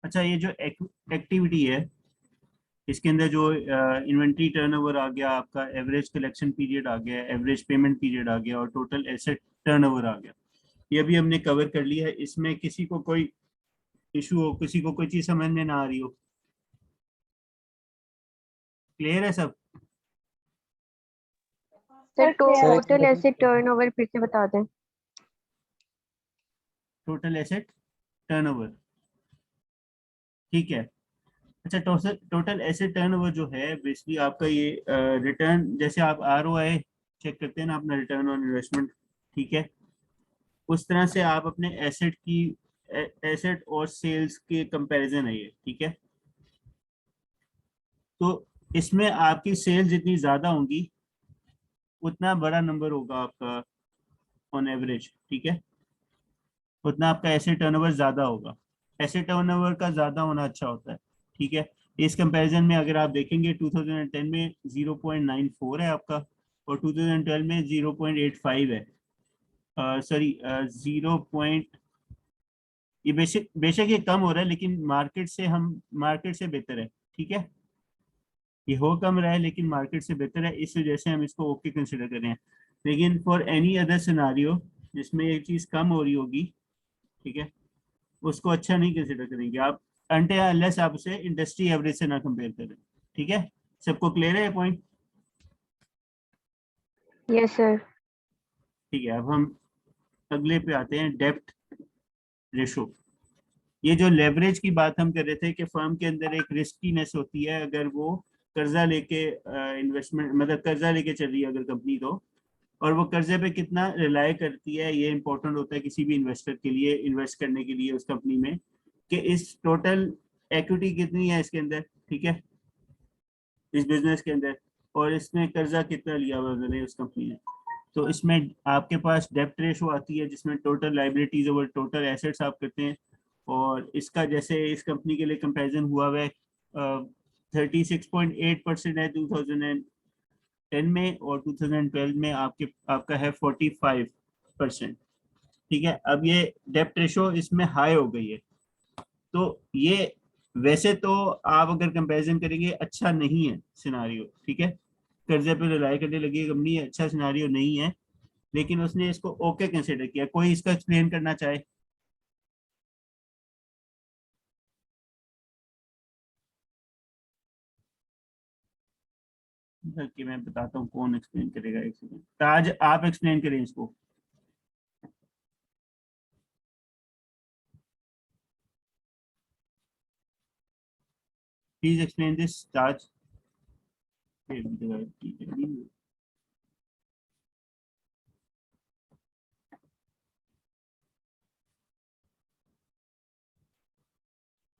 अच्छा, ये जो एक्टिविटी है इसके अंदर जो इन्वेंट्री टर्नओवर आ गया, आपका एवरेज कलेक्शन पीरियड आ गया, एवरेज पेमेंट पीरियड आ गया, और टोटल एसेट टर्नओवर आ गया, ये भी हमने कवर कर लिया है। इसमें किसी को कोई इशू हो, किसी को कोई चीज समझ में ना आ रही हो? क्लियर है सब? सर सर एक टोटल मिनट ऐसे टर्नओवर फिर से बता दें। टोटल एसेट टर्नओवर, ठीक है। अच्छा, टोटल टोटल एसेट टर्नओवर जो है बेसिकली आपका ये रिटर्न, जैसे आप आरओआई चेक करते हैं ना अपना, रिटर्न ऑन इन्वेस्टमेंट, ठीक है, उस तरह से आप अपने एसेट की एसेट और सेल्स के कंपैरिजन है ये, ठीक है। तो इसमें आपकी सेल्स जितनी ज्यादा होंगी उतना बड़ा नंबर होगा आपका ऑन एवरेज, ठीक है, उतना आपका एसेट टर्नओवर ज्यादा होगा। एसेट टर्नओवर का ज्यादा होना अच्छा होता है, ठीक है। इस कंपैरिजन में अगर आप देखेंगे 2010 में 0.94 है आपका, और 2012 में 0.85 है, सॉरी 0. ये बेशक बेशक ये कम हो रहा है, लेकिन मार्केट से बेहतर है, ठीक है। ये हो कम रहा है लेकिन मार्केट से बेहतर है, इस वजह से हम इसको ओके कंसिडर कर रहे हैं। लेकिन फॉर एनी अदर सिनारियो जिसमें ये चीज़ कम हो रही होगी, ठीक है, उसको अच्छा नहीं कंसिडर करेंगे आप, अनटिल अनलेस आप उसे इंडस्ट्री एवरेज से ना कंपेयर करें, ठीक है। सबको क्लियर है ये पॉइंट? Yes sir. ठीक है, अब हम अगले पे आते हैं, डेप्ट रेशो। ये जो लेवरेज की बात हम कर रहे थे कि फर्म के अंदर एक रिस्कीनेस होती है अगर वो कर्जा लेके इन्वेस्टमेंट, मतलब कर्जा लेके चल रही है अगर कंपनी, तो और वो कर्जे पे कितना रिलाय करती है, ये इंपॉर्टेंट होता है किसी भी इन्वेस्टर के लिए इन्वेस्ट करने के लिए उस कंपनी में, कि इस टोटल इक्विटी कितनी है इसके अंदर, ठीक है, इस बिजनेस के अंदर, और इसमें कर्जा कितना लिया हुआ है उस कंपनी ने। तो इसमें आपके पास डेप्ट रेशो आती है जिसमें total liabilities over total assets आप करते हैं, और इसका जैसे इस कंपनी के लिए कंपैरिजन हुआ हुआ है, 36.8% है 2010 में, और 2012 में आपका है 45%, ठीक है। अब ये डेप्ट रेशो इसमें हाई हो गई है, तो ये वैसे तो आप अगर कंपैरिजन करेंगे अच्छा नहीं है सिनारियो, ठीक है, कर्जे पे रिलाय करने लगी कंपनी, अच्छा सिनारियो नहीं है, लेकिन उसने इसको ओके कंसिडर किया। कोई इसका एक्सप्लेन करना चाहे? कि मैं बताता हूँ कौन एक्सप्लेन करेगा, एक सेकंड, ताज आप एक्सप्लेन करें इसको। प्लीज एक्सप्लेन दिस ताज।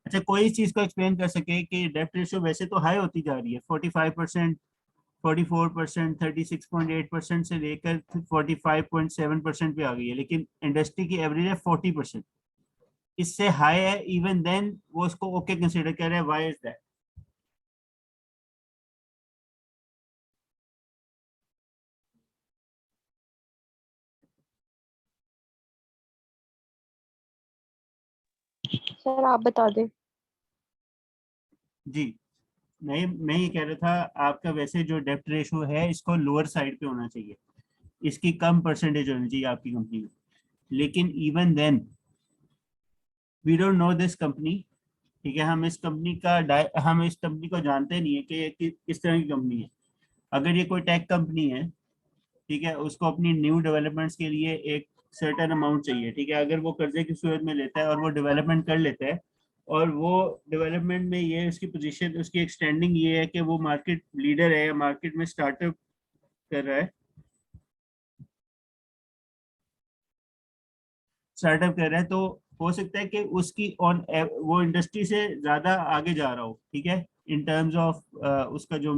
अच्छा, कोई इस चीज को एक्सप्लेन कर सके कि डेप्ट रेशियो वैसे तो हाई होती जा रही है, 45%, 44%, 36.8% से लेकर 45.7% पे आ गई है, लेकिन इंडस्ट्री की एवरेज है 40%, इससे हाई है, इवन देन वो उसको ओके कंसिडर कर रहे हैं। Why is that? सर आप बता दें। जी, मैं ये कह रहा था, आपका वैसे जो डेप्ट रेशो है इसको लोअर साइड पे होना चाहिए, इसकी कम परसेंटेज होनी चाहिए आपकी कंपनी में, लेकिन even then we don't know this company, ठीक है, हम इस कंपनी को जानते नहीं है कि ये किस तरह की कंपनी है। अगर ये कोई टेक कंपनी है, ठीक है, उसको अपनी न्यू डेवलपमेंट्स के लिए एक सर्टेन अमाउंट चाहिए, ठीक है, अगर वो कर्जे की सूरत में लेता है और वो डेवलपमेंट कर लेता है, और वो डेवलपमेंट में ये उसकी पोजीशन, उसकी एक्सटेंडिंग ये है कि वो मार्केट लीडर है या मार्केट में स्टार्टअप कर रहा है, स्टार्टअप कर रहा है, तो हो सकता है कि उसकी ऑन वो इंडस्ट्री से ज्यादा आगे जा रहा हो, ठीक है, इन टर्म्स ऑफ उसका जो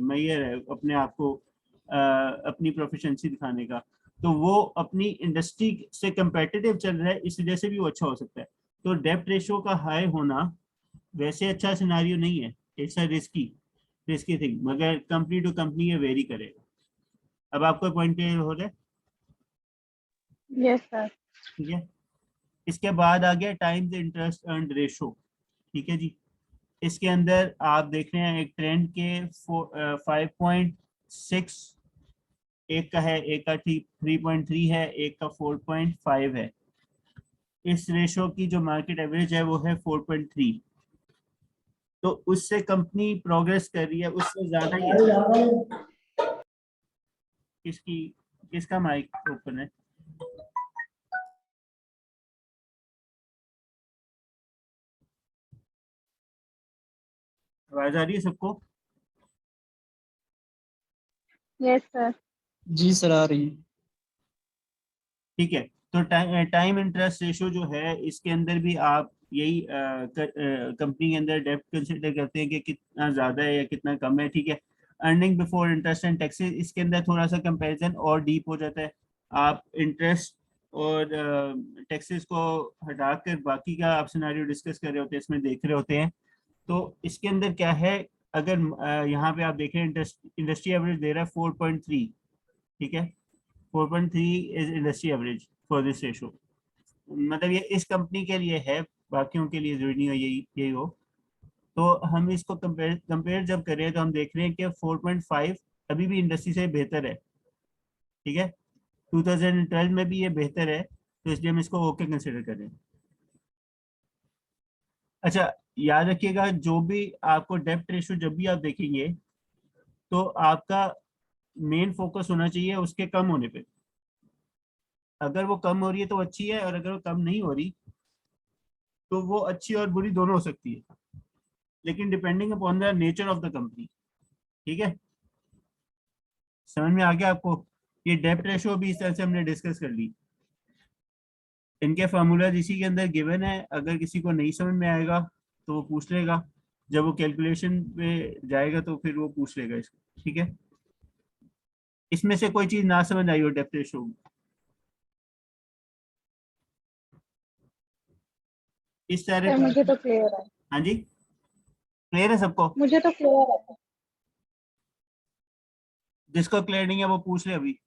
मैयर है अपने आप को अपनी प्रोफिशिएंसी दिखाने का, तो वो अपनी इंडस्ट्री से कंपेटिटिव चल रहा है, इस वजह से भी वो अच्छा हो सकता है। तो डेप्ट रेशो का हाई होना वैसे अच्छा सिनारियो नहीं है, इट्स अ रिस्की थिंग, मगर कंपनी टू कंपनी ये वेरी करेगा। अब आपको पॉइंट क्लियर हो रहा है? Yes sir. ठीक है। इसके बाद आ गया टाइम्स इंटरेस्ट अर्न रेशो। ठीक है जी। इसके अंदर आप देख रहे हैं एक ट्रेंड के 5.6, एक का है, एक का 3.3 है, एक का 4.5 है। इस रेशो की जो मार्केट एवरेज है वो है 4.3। तो उससे कंपनी प्रोग्रेस कर रही है, उससे ज्यादा ही है। किसकी, किसका माइक ओपन है? आवाज आ रही है सबको? Yes sir. जी सर आ रही है। ठीक है। तो टाइम इंटरेस्ट रेशो जो है, इसके अंदर भी आप यही कंपनी के अंदर डेब्ट कंसिडर करते हैं कि कितना ज्यादा है या कितना कम है। ठीक है। Earning before interest and taxes, इसके अंदर थोड़ा सा कंपैरिजन और डीप हो जाता है। आप इंटरेस्ट और टैक्सेस को हटाकर बाकी का आप सिनेरियो डिस्कस कर रहे होते हैं, इसमें देख रहे होते हैं। तो इसके अंदर क्या है, अगर यहाँ पे आप देखें इंडस्ट्री एवरेज दे रहा है 4.3। ठीक है। 4.3 is industry average for this ratio. मतलब ये इस कंपनी के लिए है, बाकियों के लिए जरूरी नहीं हो यही यही हो। तो हम इसको कंपेयर जब करें तो हम देख रहे हैं कि 4.5 अभी भी इंडस्ट्री से बेहतर है। ठीक है। 2012 में भी ये बेहतर है, तो इसलिए हम इसको ओके कंसिडर करें। अच्छा, याद रखिएगा जो भी आपको डेप्ट रेशो जब भी आप देखेंगे, तो आपका मेन फोकस होना चाहिए उसके कम होने पे। अगर वो कम हो रही है तो अच्छी है, और अगर वो कम नहीं हो रही तो वो अच्छी और बुरी दोनों हो सकती है, लेकिन depending upon the nature of the company. ठीक है। समझ में आ गया आपको? ये डेप्ट रेशो भी इस तरह से हमने डिस्कस कर ली। इनके फार्मूला इसी के अंदर गिवन है, अगर किसी को नहीं समझ में आएगा तो वो पूछ लेगा, जब वो कैलकुलेशन पे जाएगा तो फिर वो पूछ लेगा इसको। ठीक है। इसमें से कोई चीज ना समझ आई हो डेप्ट रेशो? इस तरह सर मुझे तो क्लियर है। हाँ जी, क्लियर है सबको? मुझे तो क्लियर है। जिसको क्लियर नहीं है वो पूछ ले अभी।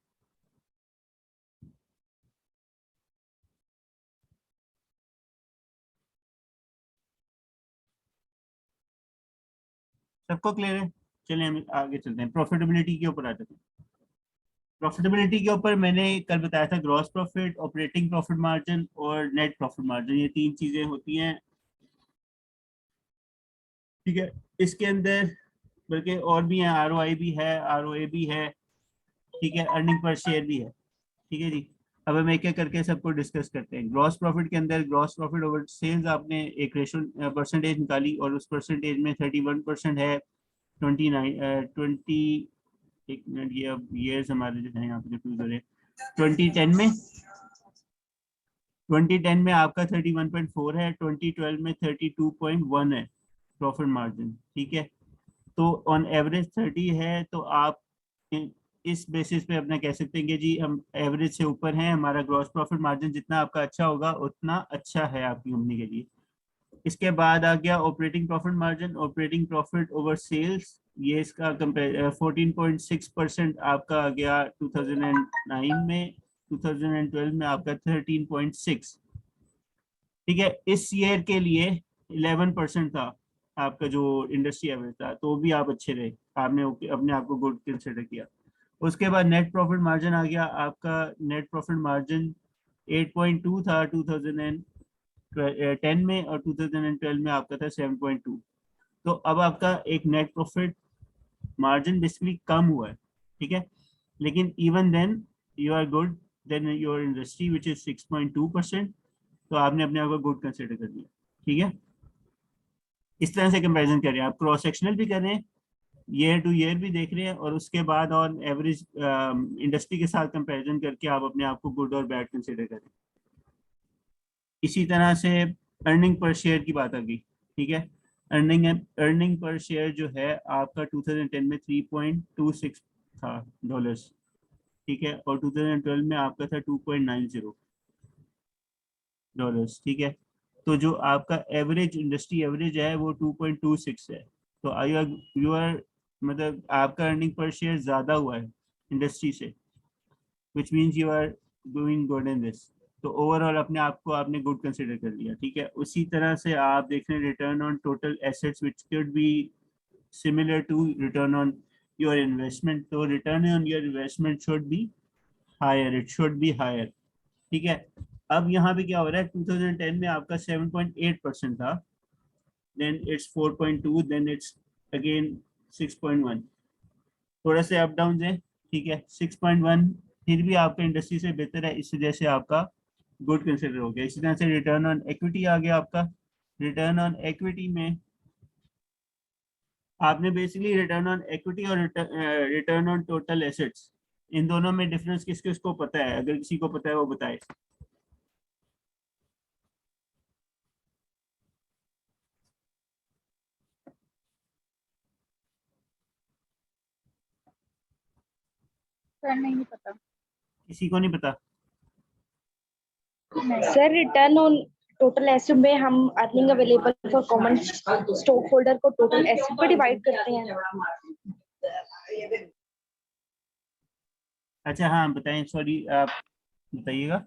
सबको क्लियर है? चलिए हम आगे चलते हैं, प्रॉफिटेबिलिटी के ऊपर आ जाते हैं। प्रॉफिटेबिलिटी के ऊपर मैंने कल बताया था gross profit, operating profit margin और नेट प्रॉफिट मार्जिन, ये तीन चीजें होती हैं। ठीक है। इसके अंदर बल्कि और भी है, आरओआई भी है, आरओए भी है। ठीक है। अर्निंग पर शेयर भी है। ठीक है जी। अब हम एक एक करके सबको डिस्कस करते हैं। ग्रॉस प्रॉफिट के अंदर ग्रॉस प्रॉफिट ओवर सेल्स आपने एक रेशो परसेंटेज निकाली, और उस परसेंटेज में 31% है। 20, एक मिनट, ये अब ईयर्स हमारे जो है यहाँ पे कंफ्यूज हो रहे हैं। 2010 में आपका 31.4 है, 2012 में 32.1 है प्रॉफिट मार्जिन। ठीक है। तो ऑन एवरेज 30 है, तो आप इस बेसिस पे अपना कह सकते हैं कि जी हम एवरेज से ऊपर हैं, हमारा ग्रॉस प्रॉफिट मार्जिन जितना आपका अच्छा होगा उतना अच्छा है आपकी कंपनी के लिए। इसके बाद आ गया operating profit margin, operating profit over sales. ये इसका 14.6% आपका आ गया 2009 में, 2012 में आपका 13.6। ठीक है। इस ईयर के लिए 11% था आपका जो इंडस्ट्री एवरेज था, तो भी आप अच्छे रहे, आपने अपने आप को गुड कंसिडर किया। उसके बाद नेट प्रॉफिट मार्जिन आ गया आपका। नेट प्रॉफिट मार्जिन 8.2 था 2010 में, और 2012 में आपका था 7.2। तो अब आपका एक नेट प्रॉफिट मार्जिन बेसिकली कम हुआ है। ठीक है। लेकिन even then you are good then your industry which is 6.2%। तो आपने अपने आप को गुड कंसिडर कर लिया। ठीक है। इस तरह से कंपैरिजन कर रहे हैं आप, क्रॉस सेक्शनल भी कर रहे हैं, ईयर टू ईयर भी देख रहे हैं, और उसके बाद ऑन एवरेज इंडस्ट्री के साथ कंपैरिजन करके आप अपने आप को गुड और बैड कंसिडर करें। इसी तरह से अर्निंग पर शेयर की बात आ गई। ठीक है। अर्निंग पर शेयर जो है आपका 2010 में 3.26 था डॉलर्स। ठीक है। और 2012 में आपका था 2.90 डॉलर्स। ठीक है। तो जो आपका एवरेज इंडस्ट्री एवरेज है वो 2.26 है। तो यू आर मतलब आपका अर्निंग पर शेयर ज्यादा हुआ है इंडस्ट्री से, which means you are doing good in this. तो ओवरऑल अपने आप को आपने गुड कंसिडर कर लिया, ठीक है। उसी तरह से आप देख रहे हैं return on total assets which could be similar to return on your investment, तो return on your investment should be higher, it should be higher, ठीक है। अब यहाँ पे क्या हो रहा है, 2010 में आपका 7.8% था, then it's 4.2, then it's again 6.1, थोड़ा से अप डाउन है, ठीक है। 6.1 फिर भी आपका इंडस्ट्री से बेहतर है, इस वजह से आपका गुड कंसिडर हो गया। इसी तरह से रिटर्न ऑन इक्विटी आ गया आपका। रिटर्न ऑन इक्विटी में आपने बेसिकली रिटर्न ऑन इक्विटी और रिटर्न ऑन टोटल एसेट्स, इन दोनों में डिफरेंस किस किसको पता है? अगर किसी को पता है वो बताए। सर नहीं पता। किसी को नहीं पता? नहीं। Sir return on total asset में हम earning available for common stock holder को टोटल एसेट पे डिवाइड करते हैं। अच्छा हाँ बताएं, सॉरी आप बताइएगा।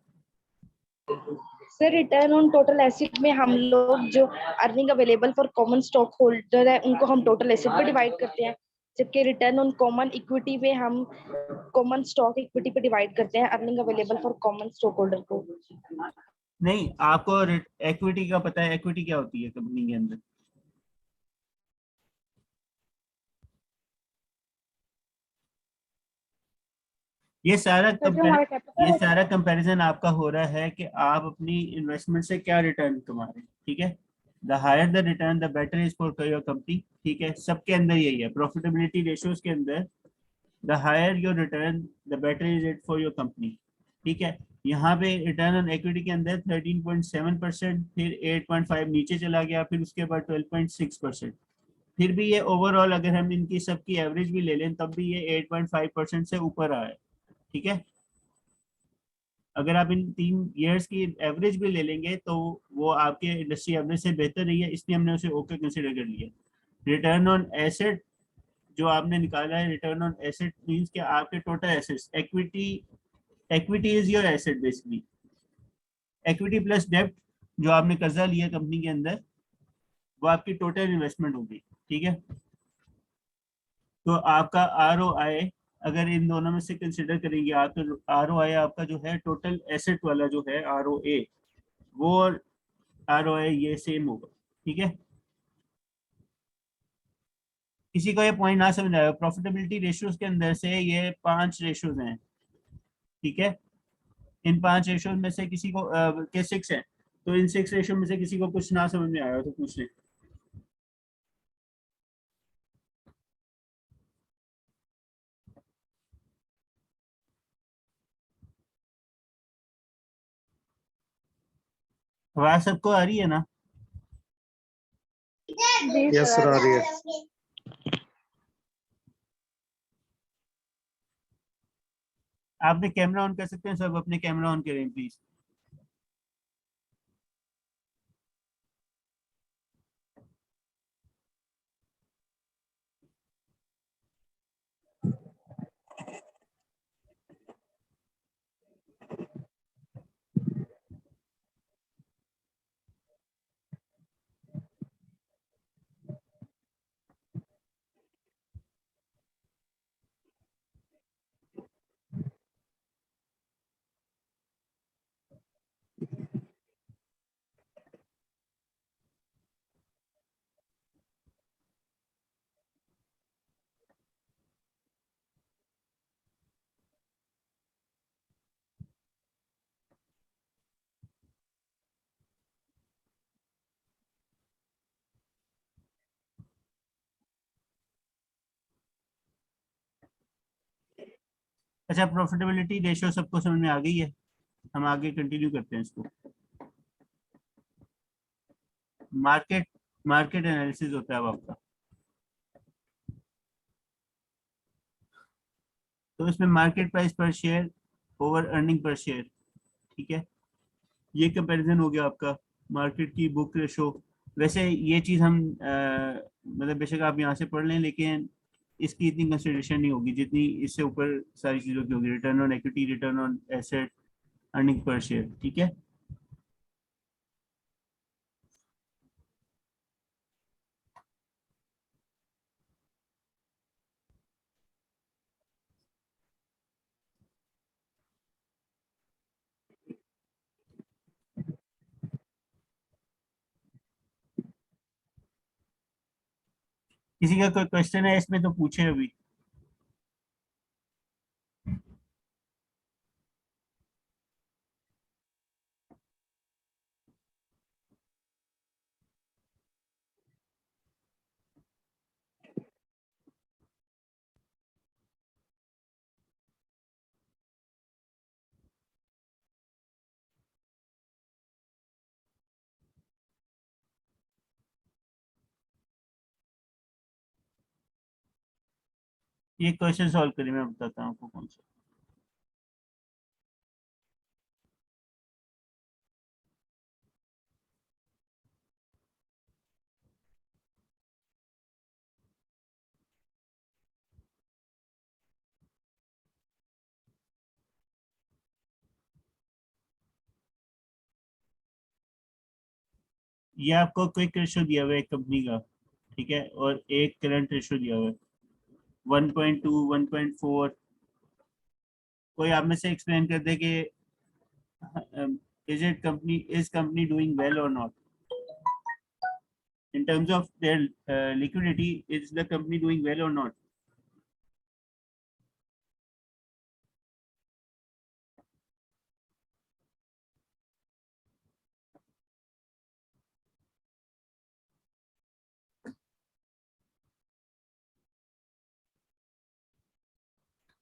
Sir return on total asset में हम लोग जो earning available for common stock holder है उनको हम टोटल एसेट पे डिवाइड करते हैं, जबकि रिटर्न ऑन कॉमन इक्विटी में हम कॉमन स्टॉक इक्विटी पे डिवाइड करते हैं earning available for common stock holder को। नहीं, आपको इक्विटी का पता है? इक्विटी क्या होती है कंपनी के अंदर? ये सारा सर जो हमारा कैपिटल ये है। सारा कंपैरिजन आपका हो रहा है कि आप अपनी इन्वेस्टमेंट से क्या रिटर्न कमा रहे हैं, ठीक है। The higher the return the better is for your company, ठीक है। सबके अंदर यही है, प्रॉफिटेबिलिटी रेशियोज के अंदर the higher your return the better is it for your company, ठीक है। यहाँ पे रिटर्न ऑन इक्विटी के अंदर 13.7%, फिर 8.5 नीचे चला गया, फिर उसके बाद 12.6%। फिर भी ये ओवरऑल अगर हम इनकी सबकी एवरेज भी ले लें तब भी ये 8.5% से ऊपर आया है, ठीक है। अगर आप इन 3 इयर्स की एवरेज भी ले लेंगे तो वो आपके इंडस्ट्री एवरेज से बेहतर रही है, इसलिए हमने उसे ओके कंसिडर कर लिया। रिटर्न ऑन एसेट जो आपने निकाला है, रिटर्न ऑन एसेट मींस कि आपके total assets, equity, equity is your asset basically, equity plus डेब्ट जो आपने कर्जा लिया कंपनी के अंदर वो आपकी टोटल इन्वेस्टमेंट होगी, ठीक है। तो आपका ROI अगर इन दोनों में से कंसिडर करेंगे आप, तो ROI आपका जो है टोटल एसेट वाला जो है ROA, वो ROI ये सेम होगा, ठीक है। किसी को ये पॉइंट ना समझ आया, प्रॉफिटेबिलिटी रेशियोज के अंदर से ये 5 रेशियोज हैं, ठीक है। इन 5 रेशियोज में से किसी को के 6 हैं, तो इन 6 रेशियो में से किसी को कुछ ना समझ में आया तो पूछ लें। आवाज सबको आ रही है ना? जी यस सर, आ रही है। आपने कैमरा ऑन कर सकते हैं, सब अपने कैमरा ऑन करें प्लीज। अच्छा, प्रॉफिटेबिलिटी रेशियो सबको समझ में आ गई है? हम आगे कंटिन्यू करते हैं इसको। मार्केट मार्केट एनालिसिस होता है अब आपका। तो इसमें मार्केट प्राइस पर share over earning per share, ठीक है। ये कंपैरिजन हो गया आपका। मार्केट की बुक रेशो, वैसे ये चीज़ हम मतलब बेशक आप यहाँ से पढ़ लें, लेकिन इसकी इतनी कंसिडरेशन नहीं होगी जितनी इससे ऊपर सारी चीज़ों की होगी। Return on equity, return on asset, earning per share, ठीक है। किसी का कोई क्वेश्चन है इसमें तो पूछे अभी। ये क्वेश्चन सॉल्व करिए, मैं बताता हूँ आपको कौन सा। ये आपको क्विक रेशो दिया हुआ है कंपनी का, ठीक है, और एक करंट रेशो दिया हुआ है 1.2 1.4। कोई आप में से एक्सप्लेन कर दे कि is company doing well or not in terms of their liquidity, is the company doing well or not?